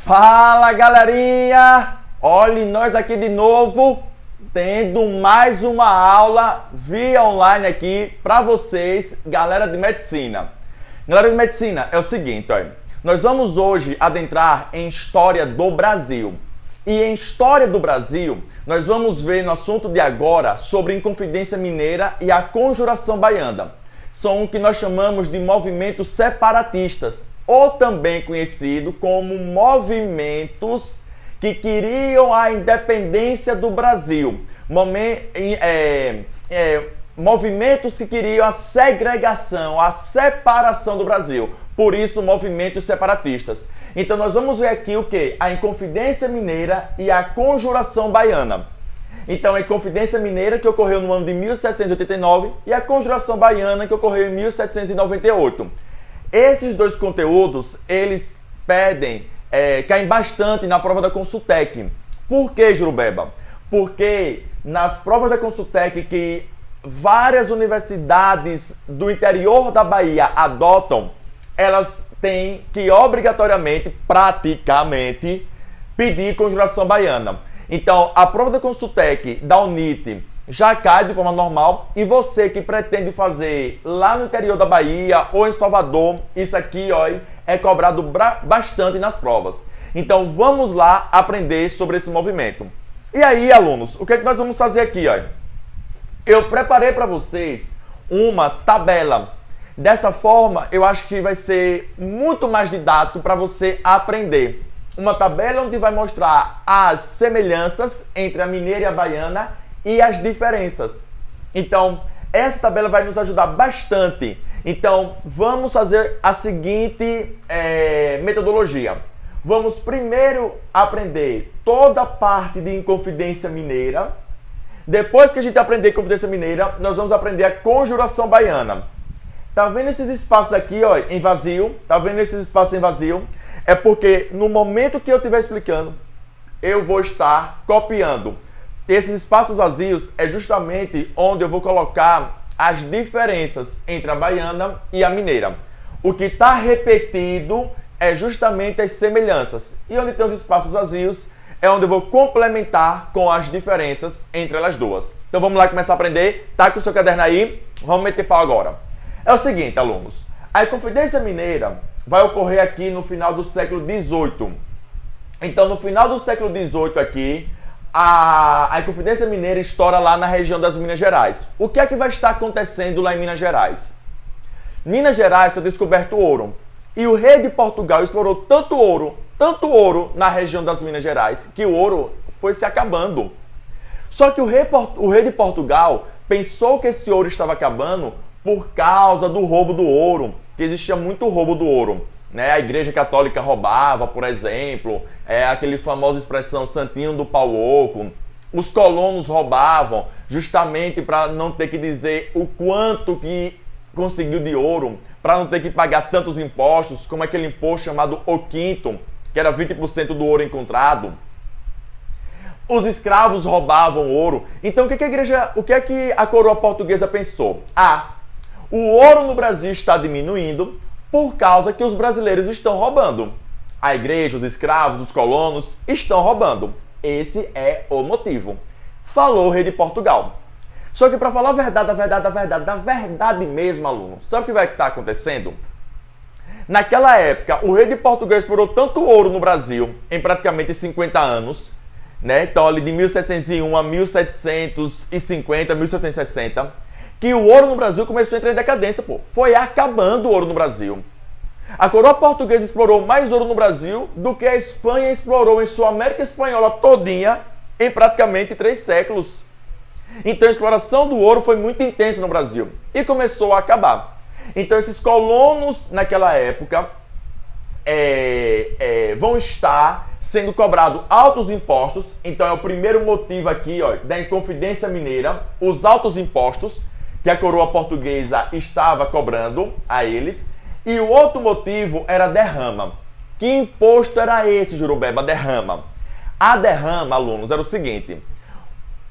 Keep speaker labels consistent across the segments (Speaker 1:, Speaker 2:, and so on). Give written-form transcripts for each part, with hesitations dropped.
Speaker 1: Fala, galerinha! Olhe nós aqui de novo, tendo mais uma aula via online aqui para vocês, galera de medicina. Galera de medicina, é o seguinte, ó, nós vamos hoje adentrar em História do Brasil. E em História do Brasil, nós vamos ver no assunto de agora sobre Inconfidência Mineira e a Conjuração Baiana. São o que nós chamamos de movimentos separatistas, ou também conhecido como movimentos que queriam a independência do Brasil. Movimentos que queriam a segregação, a separação do Brasil. Por isso, movimentos separatistas. Então, nós vamos ver aqui o quê? A Inconfidência Mineira e a Conjuração Baiana. Então, a Inconfidência Mineira, que ocorreu no ano de 1789, e a Conjuração Baiana, que ocorreu em 1798. Esses dois conteúdos, eles caem bastante na prova da Consultec. Por que, Jurubeba? Porque nas provas da Consultec que várias universidades do interior da Bahia adotam, elas têm que obrigatoriamente, praticamente, pedir Conjuração Baiana. Então, a prova da Consultec da UNIT já cai de forma normal, e você que pretende fazer lá no interior da Bahia ou em Salvador, isso aqui, ó, é cobrado bastante nas provas. Então, vamos lá aprender sobre esse movimento. E aí, alunos, o que é que nós vamos fazer aqui, ó? Eu preparei para vocês uma tabela. Dessa forma, eu acho que vai ser muito mais didático para você aprender. Uma tabela onde vai mostrar as semelhanças entre a mineira e a baiana e as diferenças. Então, essa tabela vai nos ajudar bastante. Então, vamos fazer a seguinte metodologia. Vamos primeiro aprender toda a parte de Inconfidência Mineira. Depois que a gente aprender Inconfidência Mineira, nós vamos aprender a Conjuração Baiana. Tá vendo esses espaços aqui, ó, em vazio? Tá vendo esses espaços em vazio? É porque no momento que eu estiver explicando, eu vou estar copiando. Esses espaços vazios é justamente onde eu vou colocar as diferenças entre a baiana e a mineira. O que está repetido é justamente as semelhanças. E onde tem os espaços vazios é onde eu vou complementar com as diferenças entre elas duas. Então vamos lá começar a aprender. Tá com o seu caderno aí? Vamos meter pau agora. É o seguinte, alunos. A Inconfidência Mineira vai ocorrer aqui no final do século XVIII. Então, no final do século XVIII aqui, a Inconfidência Mineira estoura lá na região das Minas Gerais. O que é que vai estar acontecendo lá em Minas Gerais? Minas Gerais foi descoberto ouro. E o rei de Portugal explorou tanto ouro na região das Minas Gerais, que o ouro foi se acabando. Só que o rei de Portugal pensou que esse ouro estava acabando por causa do roubo do ouro, que existia muito roubo do ouro. Né? A Igreja Católica roubava, por exemplo, aquele famosa expressão Santinho do Pau Oco. Os colonos roubavam justamente para não ter que dizer o quanto que conseguiu de ouro, para não ter que pagar tantos impostos, como aquele imposto chamado O Quinto, que era 20% do ouro encontrado. Os escravos roubavam ouro. Então, o que é que a coroa portuguesa pensou? O ouro no Brasil está diminuindo por causa que os brasileiros estão roubando. A igreja, os escravos, os colonos estão roubando. Esse é o motivo. Falou o rei de Portugal. Só que para falar da verdade mesmo, aluno, sabe o que vai estar acontecendo? Naquela época, o rei de Portugal explorou tanto ouro no Brasil, em praticamente 50 anos, né? Então, ali de 1701 a 1750, 1760, que o ouro no Brasil começou a entrar em decadência, pô. Foi acabando o ouro no Brasil. A coroa portuguesa explorou mais ouro no Brasil do que a Espanha explorou em sua América Espanhola todinha em praticamente 3 séculos. Então a exploração do ouro foi muito intensa no Brasil e começou a acabar. Então esses colonos naquela época vão estar sendo cobrados altos impostos. Então é o primeiro motivo aqui, ó, da Inconfidência Mineira, os altos impostos que a coroa portuguesa estava cobrando a eles. E o outro motivo era a derrama. Que imposto era esse, Jurubeba? Derrama. A derrama, alunos, era o seguinte.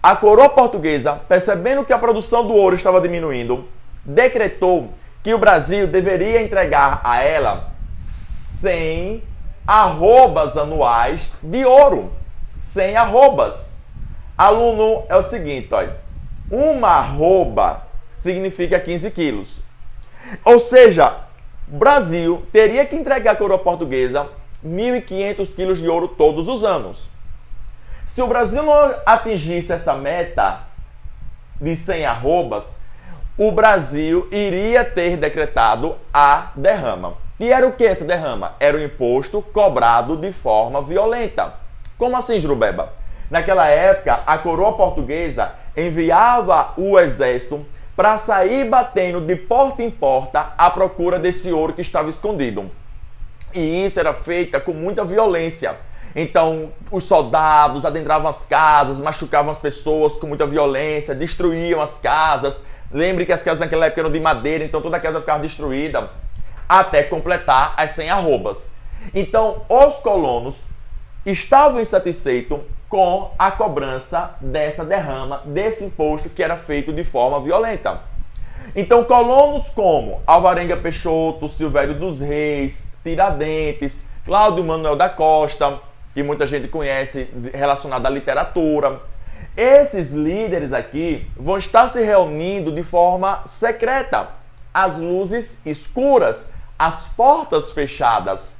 Speaker 1: A coroa portuguesa, percebendo que a produção do ouro estava diminuindo, decretou que o Brasil deveria entregar a ela 100 arrobas anuais de ouro. 100 arrobas. Aluno, é o seguinte, olha. Uma arroba significa 15 quilos. Ou seja, o Brasil teria que entregar à coroa portuguesa 1.500 quilos de ouro todos os anos. Se o Brasil não atingisse essa meta de 100 arrobas, o Brasil iria ter decretado a derrama. E era o que essa derrama? Era o imposto cobrado de forma violenta. Como assim, Jurubeba? Naquela época, a coroa portuguesa enviava o exército para sair batendo de porta em porta à procura desse ouro que estava escondido. E isso era feito com muita violência. Então, os soldados adentravam as casas, machucavam as pessoas com muita violência, destruíam as casas. Lembre que as casas naquela época eram de madeira, então toda a casa ficava destruída, até completar as 100 arrobas. Então, os colonos estavam insatisfeitos com a cobrança dessa derrama, desse imposto que era feito de forma violenta. Então, colonos como Alvarenga Peixoto, Silvério dos Reis, Tiradentes, Cláudio Manuel da Costa, que muita gente conhece relacionado à literatura, esses líderes aqui vão estar se reunindo de forma secreta, às luzes escuras, às portas fechadas.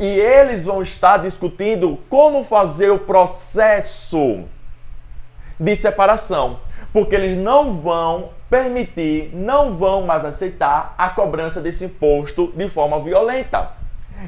Speaker 1: E eles vão estar discutindo como fazer o processo de separação, porque eles não vão permitir, não vão mais aceitar a cobrança desse imposto de forma violenta.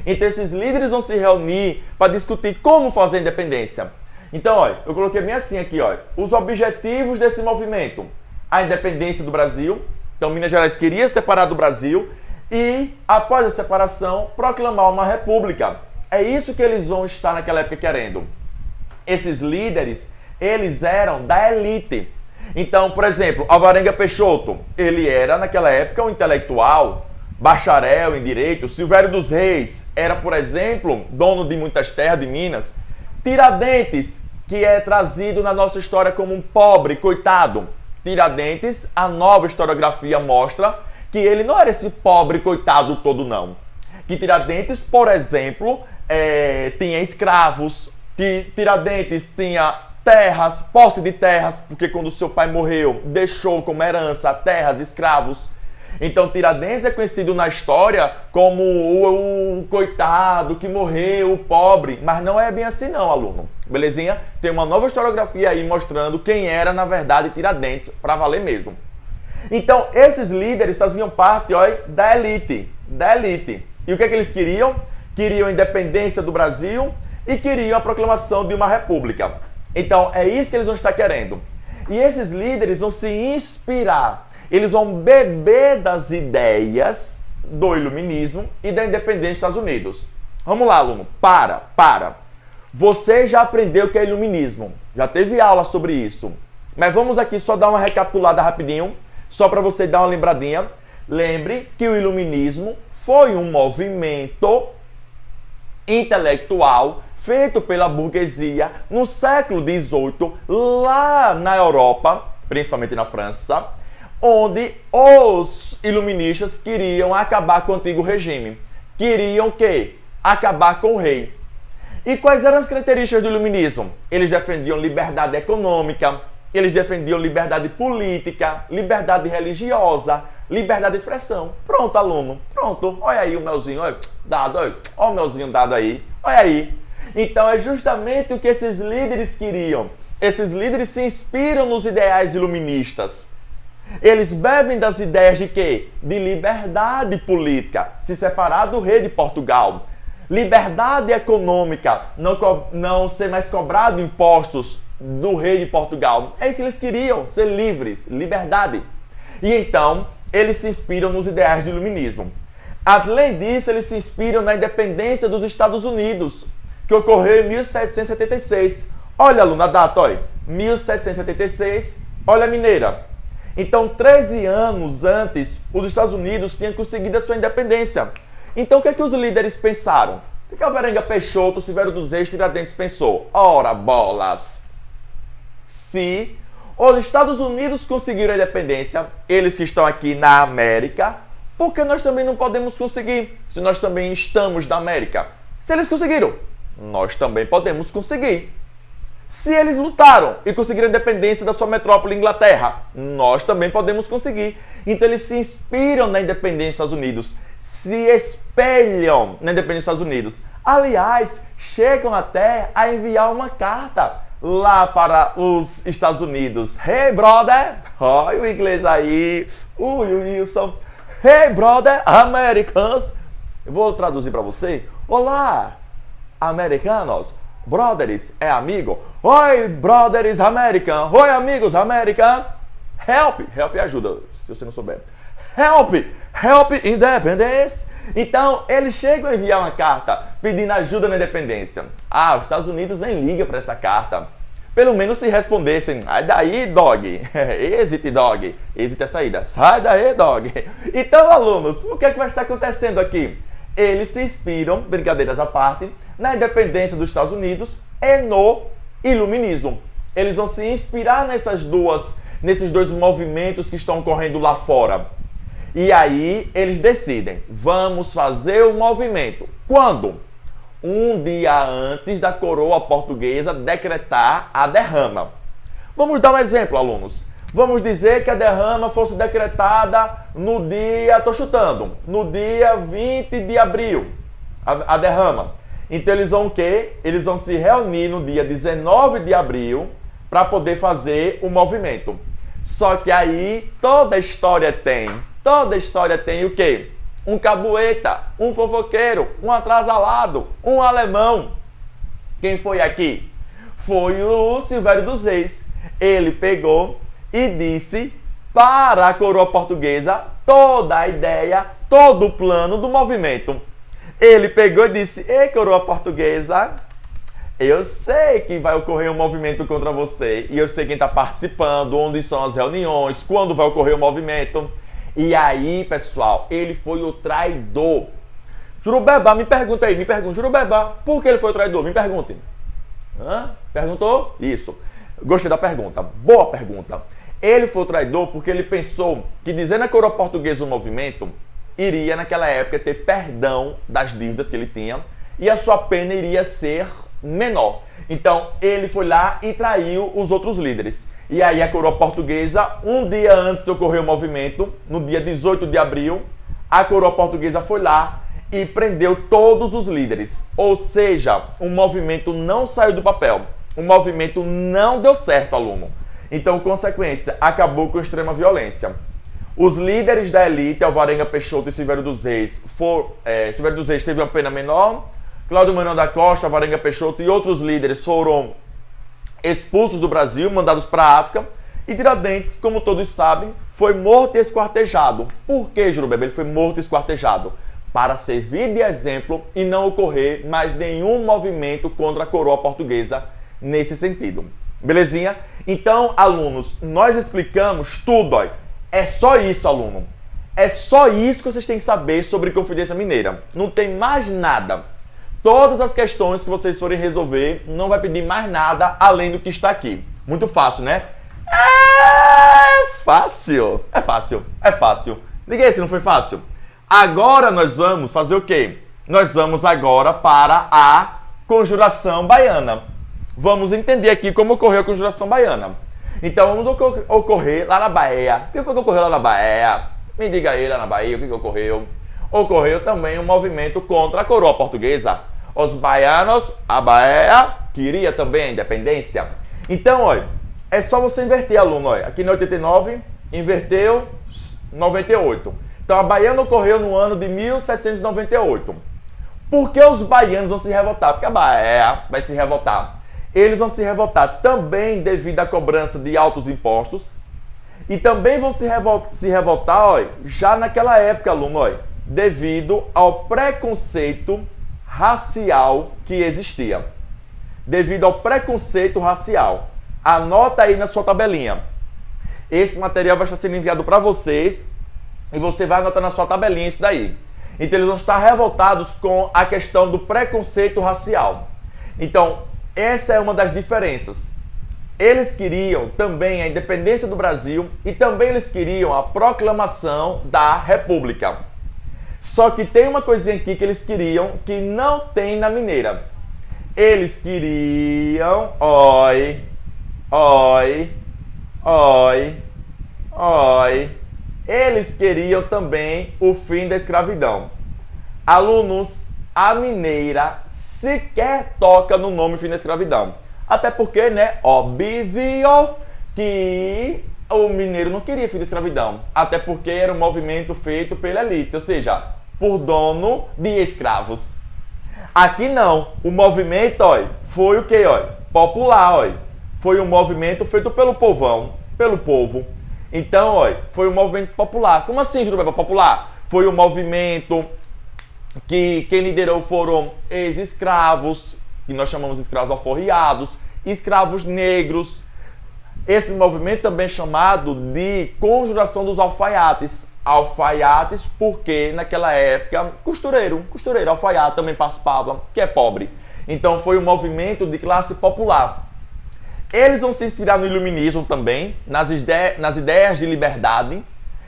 Speaker 1: Então esses líderes vão se reunir para discutir como fazer a independência. Então, olha, eu coloquei bem assim aqui, olha, os objetivos desse movimento: a independência do Brasil. Então Minas Gerais queria se separar do Brasil e, após a separação, proclamar uma república. É isso que eles vão estar naquela época querendo. Esses líderes, eles eram da elite. Então, por exemplo, Alvarenga Peixoto, ele era naquela época um intelectual, bacharel em direito. Silvério dos Reis era, por exemplo, dono de muitas terras de Minas. Tiradentes, que é trazido na nossa história como um pobre, coitado. Tiradentes, a nova historiografia mostra que ele não era esse pobre coitado todo, não. Que Tiradentes, por exemplo, tinha escravos, que Tiradentes tinha terras, posse de terras, porque quando seu pai morreu, deixou como herança terras, escravos. Então Tiradentes é conhecido na história como o coitado que morreu, o pobre, mas não é bem assim não, aluno. Belezinha? Tem uma nova historiografia aí mostrando quem era, na verdade, Tiradentes, para valer mesmo. Então, esses líderes faziam parte, olha, da elite. E o que é que eles queriam? Queriam a independência do Brasil e queriam a proclamação de uma república. Então, é isso que eles vão estar querendo. E esses líderes vão se inspirar. Eles vão beber das ideias do iluminismo e da independência dos Estados Unidos. Vamos lá, aluno. Para. Você já aprendeu o que é iluminismo. Já teve aula sobre isso. Mas vamos aqui só dar uma recapitulada rapidinho, só para você dar uma lembradinha. Lembre que o iluminismo foi um movimento intelectual feito pela burguesia no século XVIII, lá na Europa, principalmente na França, onde os iluministas queriam acabar com o antigo regime. Queriam o quê? Acabar com o rei. E quais eram as características do iluminismo? Eles defendiam liberdade econômica, eles defendiam liberdade política, liberdade religiosa, liberdade de expressão. Pronto, aluno. Pronto. Olha aí o melzinho, olha, dado, olha o melzinho dado aí. Olha aí. Então é justamente o que esses líderes queriam. Esses líderes se inspiram nos ideais iluministas. Eles bebem das ideias de quê? De liberdade política, se separar do rei de Portugal. Liberdade econômica, não ser mais cobrado impostos do rei de Portugal. É isso que eles queriam, ser livres, liberdade. E então, eles se inspiram nos ideais do iluminismo. Além disso, eles se inspiram na independência dos Estados Unidos, que ocorreu em 1776. Olha, aluno, a data, olha. 1776, olha a mineira. Então, 13 anos antes, os Estados Unidos tinham conseguido a sua independência. Então, o que é que os líderes pensaram? O que Alvarenga Peixoto, Silvério dos Reis, Tiradentes pensou? Ora, bolas! Se os Estados Unidos conseguiram a independência, eles que estão aqui na América, por que nós também não podemos conseguir, se nós também estamos na América? Se eles conseguiram, nós também podemos conseguir. Se eles lutaram e conseguiram a independência da sua metrópole Inglaterra, nós também podemos conseguir. Então eles se inspiram na independência dos Estados Unidos, se espelham na independência dos Estados Unidos. Aliás, chegam até a enviar uma carta lá para os Estados Unidos. Hey, brother! Olha o inglês aí. Wilson. Hey, brother, Americans! Eu vou traduzir para você. Olá, americanos. Brothers é amigo. Oi, brothers American. Oi, amigos American. Help ajuda, se você não souber. Help independence. Então, eles chegam a enviar uma carta pedindo ajuda na independência. Os Estados Unidos nem liga para essa carta. Pelo menos se respondessem, sai daí, dog. Exit, dog. Exit é saída. Sai daí, dog. Então, alunos, o que é que vai estar acontecendo aqui? Eles se inspiram, brincadeiras à parte, na independência dos Estados Unidos e no iluminismo. Eles vão se inspirar nesses dois movimentos que estão ocorrendo lá fora. E aí eles decidem, vamos fazer o movimento. Quando? Um dia antes da coroa portuguesa decretar a derrama. Vamos dar um exemplo, alunos. Vamos dizer que a derrama fosse decretada no dia, estou chutando, no dia 20 de abril, a derrama. Então eles vão o quê? Eles vão se reunir no dia 19 de abril para poder fazer o movimento. Só que aí toda história tem o quê? Um cabueta, um fofoqueiro, um atrasalado, um alemão. Quem foi aqui? Foi o Silvério dos Reis. Ele pegou e disse para a coroa portuguesa toda a ideia, todo o plano do movimento. Ele pegou e disse, ei, coroa portuguesa, eu sei que vai ocorrer um movimento contra você, e eu sei quem está participando, onde são as reuniões, quando vai ocorrer o movimento. E aí, pessoal, ele foi o traidor. Jurubeba, me pergunta, Jurubeba, por que ele foi o traidor? Me perguntem. Perguntou? Isso. Gostei da pergunta. Boa pergunta. Ele foi o traidor porque ele pensou que dizendo a coroa portuguesa no movimento, iria naquela época ter perdão das dívidas que ele tinha e a sua pena iria ser menor. Então, ele foi lá e traiu os outros líderes. E aí a coroa portuguesa, um dia antes de ocorrer o movimento, no dia 18 de abril, a coroa portuguesa foi lá e prendeu todos os líderes. Ou seja, o movimento não saiu do papel. O movimento não deu certo, aluno. Então, consequência, acabou com extrema violência. Os líderes da elite, Alvarenga Peixoto e Silvério dos Reis, Silvério dos Reis teve uma pena menor, Cláudio Manuel da Costa, Alvarenga Peixoto e outros líderes foram expulsos do Brasil, mandados para a África, e Tiradentes, como todos sabem, foi morto e esquartejado. Por que, Jurubeba? Ele foi morto e esquartejado? Para servir de exemplo e não ocorrer mais nenhum movimento contra a coroa portuguesa nesse sentido. Belezinha? Então, alunos, nós explicamos tudo, ó. É só isso, aluno. É só isso que vocês têm que saber sobre Confidência Mineira. Não tem mais nada. Todas as questões que vocês forem resolver, não vai pedir mais nada além do que está aqui. Muito fácil, né? É fácil. É fácil. É fácil. Diga aí se não foi fácil. Agora nós vamos fazer o quê? Nós vamos agora para a conjuração baiana. Vamos entender aqui como ocorreu a conjuração baiana. Então vamos ocorrer lá na Bahia. O que foi que ocorreu lá na Bahia? Me diga aí lá na Bahia o que ocorreu. Ocorreu também um movimento contra a coroa portuguesa. Os baianos, a Bahia, queria também a independência. Então, olha, é só você inverter, aluno. Olha. Aqui no 89, inverteu 98. Então, a baiana ocorreu no ano de 1798. Por que os baianos vão se revoltar? Porque a Bahia vai se revoltar. Eles vão se revoltar também devido à cobrança de altos impostos. E também vão se revoltar, olha, já naquela época, aluno, olha, devido ao preconceito racial que existia. Devido ao preconceito racial. Anota aí na sua tabelinha. Esse material vai estar sendo enviado para vocês e você vai anotar na sua tabelinha isso daí. Então eles vão estar revoltados com a questão do preconceito racial. Então, essa é uma das diferenças. Eles queriam também a independência do Brasil e também eles queriam a proclamação da República. Só que tem uma coisinha aqui que eles queriam que não tem na mineira. Eles queriam, oi, oi, oi, oi. Eles queriam também o fim da escravidão. Alunos, a mineira sequer toca no nome fim da escravidão. Até porque, né, óbvio que o mineiro não queria fim da escravidão. Até porque era um movimento feito pela elite, ou seja, por dono de escravos. Aqui não. O movimento, foi o quê, popular, Foi um movimento feito pelo povão, pelo povo. Então, foi um movimento popular. Como assim, Juruba, popular? Foi um movimento que quem liderou foram ex-escravos, que nós chamamos de escravos alforriados, escravos negros. Esse movimento também é chamado de conjuração dos alfaiates. Alfaiates porque naquela época, costureiro, alfaiate também participava, que é pobre. Então foi um movimento de classe popular. Eles vão se inspirar no iluminismo também, nas ideias de liberdade.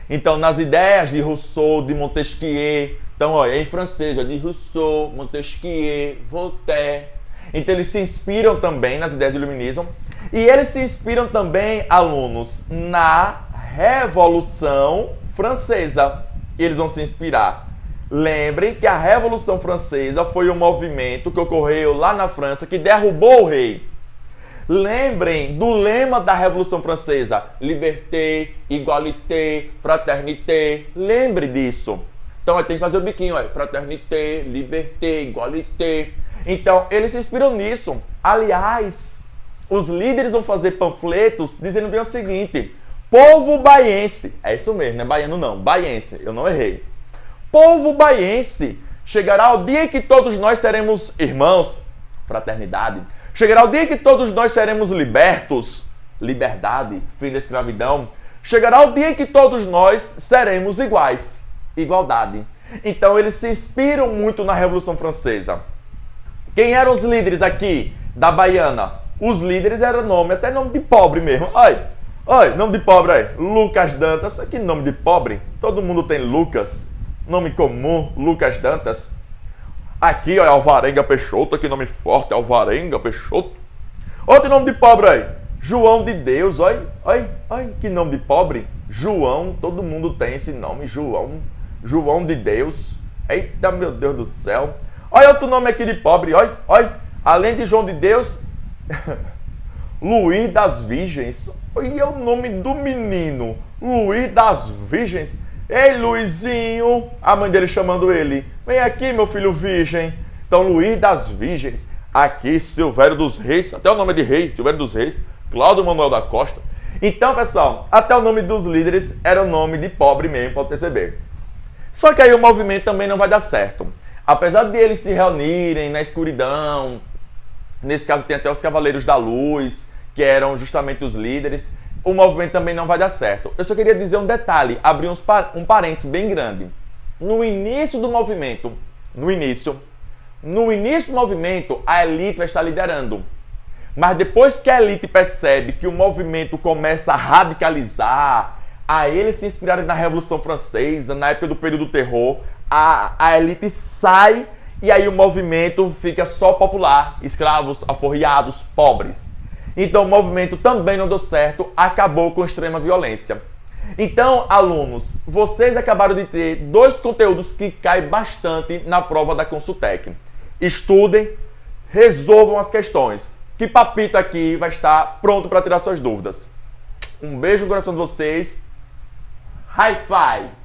Speaker 1: Então nas ideias de Rousseau, de Montesquieu. Então, é em francês, de Rousseau, Montesquieu, Voltaire. Então eles se inspiram também nas ideias do iluminismo. E eles se inspiram também, alunos, na Revolução Francesa. Eles vão se inspirar. Lembrem que a Revolução Francesa foi um movimento que ocorreu lá na França que derrubou o rei. Lembrem do lema da Revolução Francesa: liberté, égalité, fraternité. Lembre disso. Então tem que fazer o biquinho, fraternité, liberté, égalité. Então eles se inspiram nisso. Aliás, os líderes vão fazer panfletos dizendo bem o seguinte: povo baiense, é isso mesmo, não é baiano não, baiense, eu não errei. Povo baiense, chegará o dia em que todos nós seremos irmãos, fraternidade. Chegará o dia em que todos nós seremos libertos, liberdade, fim da escravidão. Chegará o dia em que todos nós seremos iguais, igualdade. Então eles se inspiram muito na Revolução Francesa. Quem eram os líderes aqui da Baiana? Os líderes eram até nome de pobre mesmo. Nome de pobre aí. Lucas Dantas. Que nome de pobre? Todo mundo tem Lucas. Nome comum, Lucas Dantas. Aqui, Alvarenga Peixoto. Que nome forte, Alvarenga Peixoto. Outro nome de pobre aí. João de Deus. Que nome de pobre. João. Todo mundo tem esse nome, João. João de Deus. Eita, meu Deus do céu. Olha outro nome aqui de pobre. Além de João de Deus... Luís das Virgens. Olha o nome do menino. Luís das Virgens. Ei, Luizinho. A mãe dele chamando ele. Vem aqui, meu filho virgem. Então, Luís das Virgens. Aqui, Silvério dos Reis. Até o nome de rei, Silvério dos Reis. Cláudio Manuel da Costa. Então, pessoal, até o nome dos líderes era o nome de pobre mesmo, pode perceber. Só que aí o movimento também não vai dar certo. Apesar de eles se reunirem na escuridão, nesse caso tem até os Cavaleiros da Luz, que eram justamente os líderes, o movimento também não vai dar certo. Eu só queria dizer um detalhe, abrir um parênteses bem grande. No início do movimento, no início do movimento, a elite vai estar liderando. Mas depois que a elite percebe que o movimento começa a radicalizar, a eles se inspirarem na Revolução Francesa, na época do período do terror, a elite sai e aí o movimento fica só popular, escravos, alforriados, pobres. Então o movimento também não deu certo, acabou com extrema violência. Então, alunos, vocês acabaram de ter dois conteúdos que caem bastante na prova da Consultec. Estudem, resolvam as questões, que Papito aqui vai estar pronto para tirar suas dúvidas. Um beijo no coração de vocês. High five!